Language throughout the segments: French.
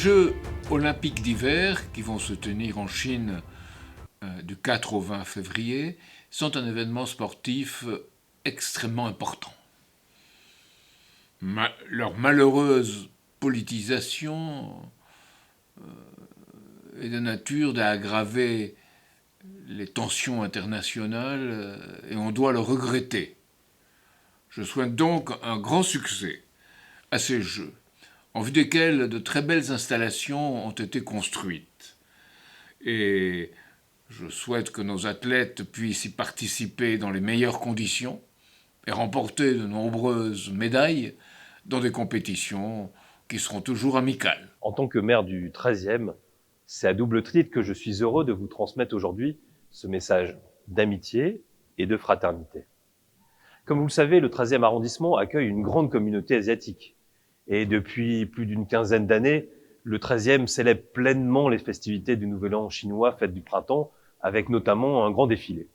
Jeux olympiques d'hiver, qui vont se tenir en Chine du 4 au 20 février, sont un événement sportif extrêmement important. Leur malheureuse politisation est de nature à aggraver les tensions internationales et on doit le regretter. Je souhaite donc un grand succès à ces Jeux, en vue desquels de très belles installations ont été construites. Et je souhaite que nos athlètes puissent y participer dans les meilleures conditions et remporter de nombreuses médailles dans des compétitions qui seront toujours amicales. En tant que maire du 13e, c'est à double titre que je suis heureux de vous transmettre aujourd'hui ce message d'amitié et de fraternité. Comme vous le savez, le 13e arrondissement accueille une grande communauté asiatique. Et depuis plus d'une quinzaine d'années, le 13e célèbre pleinement les festivités du Nouvel An chinois, fête du printemps, avec notamment un grand défilé.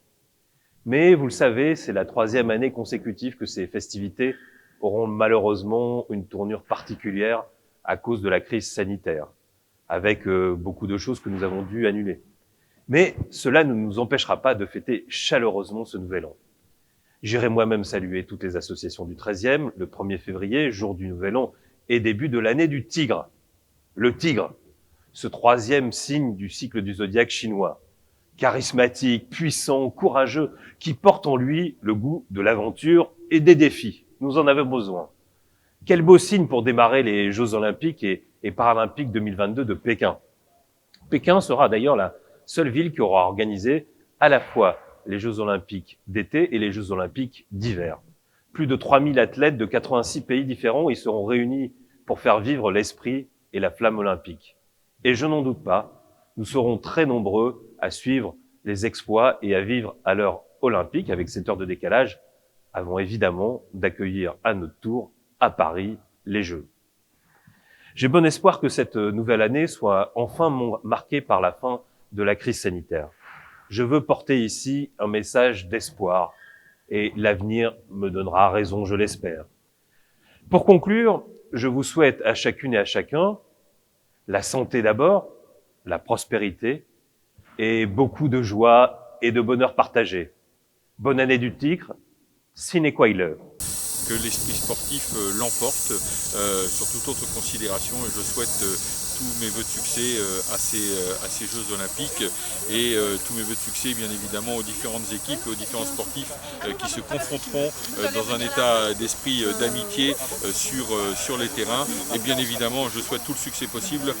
Mais vous le savez, c'est la 3e année consécutive que ces festivités auront malheureusement une tournure particulière à cause de la crise sanitaire, avec beaucoup de choses que nous avons dû annuler. Mais cela ne nous empêchera pas de fêter chaleureusement ce Nouvel An. J'irai moi-même saluer toutes les associations du 13e, le 1er février, jour du Nouvel An, et début de l'année du Tigre. Le Tigre, ce 3e signe du cycle du zodiaque chinois, charismatique, puissant, courageux, qui porte en lui le goût de l'aventure et des défis. Nous en avons besoin. Quel beau signe pour démarrer les Jeux Olympiques et Paralympiques 2022 de Pékin. Pékin sera d'ailleurs la seule ville qui aura organisé à la fois les Jeux Olympiques d'été et les Jeux Olympiques d'hiver. Plus de 3000 athlètes de 86 pays différents y seront réunis pour faire vivre l'esprit et la flamme olympique. Et je n'en doute pas, nous serons très nombreux à suivre les exploits et à vivre à l'heure olympique avec 7 heures de décalage, avant évidemment d'accueillir à notre tour à Paris les Jeux. J'ai bon espoir que cette nouvelle année soit enfin marquée par la fin de la crise sanitaire. Je veux porter ici un message d'espoir et l'avenir me donnera raison, je l'espère. Pour conclure, je vous souhaite à chacune et à chacun la santé d'abord, la prospérité et beaucoup de joie et de bonheur partagé. Bonne année du Tigre, sine qua non. Que l'esprit sportif l'emporte sur toute autre considération et je souhaite tous mes vœux de succès à ces Jeux Olympiques et tous mes vœux de succès bien évidemment aux différentes équipes et aux différents sportifs qui se confronteront dans un état d'esprit d'amitié sur les terrains et bien évidemment je souhaite tout le succès possible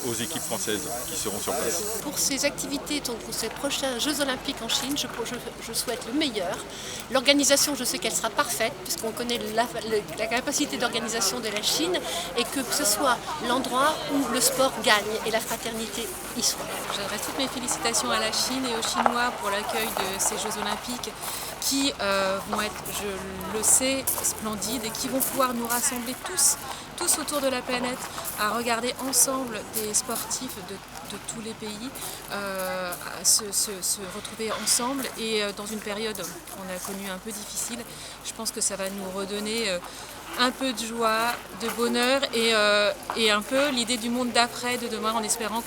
aux équipes françaises qui seront sur place. Pour ces activités, donc pour ces prochains Jeux Olympiques en Chine, je souhaite le meilleur. L'organisation, je sais qu'elle sera parfaite puisqu'on connaît la capacité d'organisation de la Chine et que ce soit l'endroit où le sport gagne et la fraternité y soit. J'adresse toutes mes félicitations à la Chine et aux Chinois pour l'accueil de ces Jeux Olympiques qui vont être, je le sais, splendides et qui vont pouvoir nous rassembler tous autour de la planète à regarder ensemble des sportifs de tous les pays se retrouver ensemble et dans une période qu'on a connue un peu difficile, je pense que ça va nous redonner un peu de joie, de bonheur et un peu l'idée du monde d'après, de demain, en espérant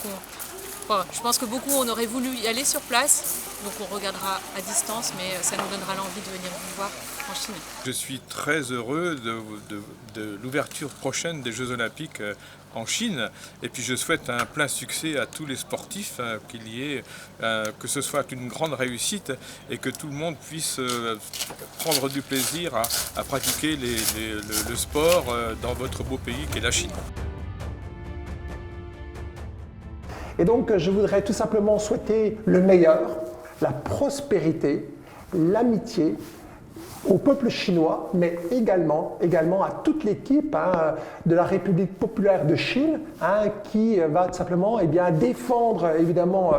je pense que beaucoup on aurait voulu y aller sur place, donc on regardera à distance, mais ça nous donnera l'envie de venir vous voir en Chine. Je suis très heureux de l'ouverture prochaine des Jeux Olympiques en Chine, et puis je souhaite un plein succès à tous les sportifs, qu'il y ait, que ce soit une grande réussite et que tout le monde puisse prendre du plaisir à pratiquer le sport dans votre beau pays qu'est la Chine. Et donc, je voudrais tout simplement souhaiter le meilleur, la prospérité, l'amitié au peuple chinois, mais également à toute l'équipe de la République populaire de Chine qui va tout simplement défendre évidemment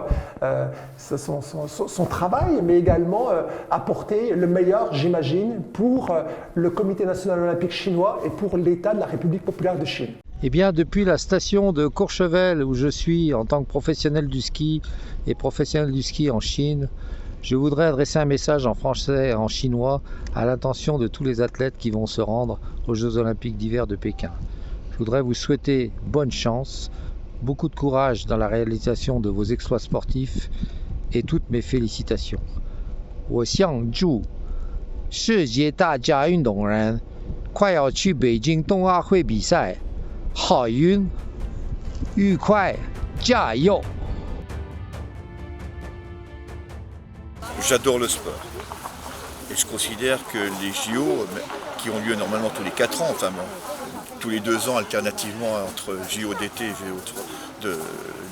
son travail, mais également apporter le meilleur, j'imagine, pour le Comité national olympique chinois et pour l'État de la République populaire de Chine. Eh bien, depuis la station de Courchevel, où je suis en tant que professionnel du ski et professionnel du ski en Chine, je voudrais adresser un message en français et en chinois à l'intention de tous les athlètes qui vont se rendre aux Jeux Olympiques d'hiver de Pékin. Je voudrais vous souhaiter bonne chance, beaucoup de courage dans la réalisation de vos exploits sportifs et toutes mes félicitations. 我想祝世界大家运动人快要去北京冬奥会比赛，好运，愉快，加油！ J'adore le sport et je considère que les JO, qui ont lieu normalement tous les 4 ans, enfin bon, tous les 2 ans alternativement entre JO d'été et JO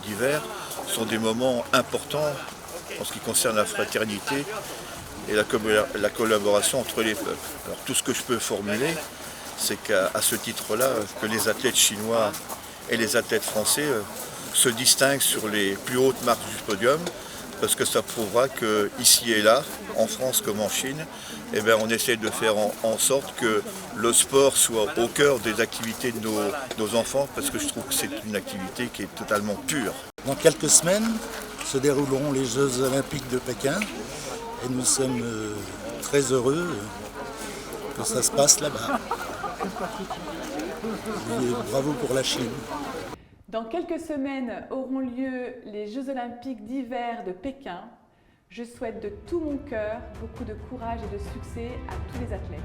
d'hiver, sont des moments importants en ce qui concerne la fraternité et la collaboration entre les peuples. Alors tout ce que je peux formuler, c'est qu'à ce titre-là, que les athlètes chinois et les athlètes français se distinguent sur les plus hautes marques du podium, parce que ça prouvera qu'ici et là, en France comme en Chine, eh bien, on essaie de faire en sorte que le sport soit au cœur des activités de nos enfants, parce que je trouve que c'est une activité qui est totalement pure. Dans quelques semaines se dérouleront les Jeux Olympiques de Pékin et nous sommes très heureux que ça se passe là-bas. Bravo pour la Chine. Dans quelques semaines auront lieu les Jeux Olympiques d'hiver de Pékin. Je souhaite de tout mon cœur beaucoup de courage et de succès à tous les athlètes.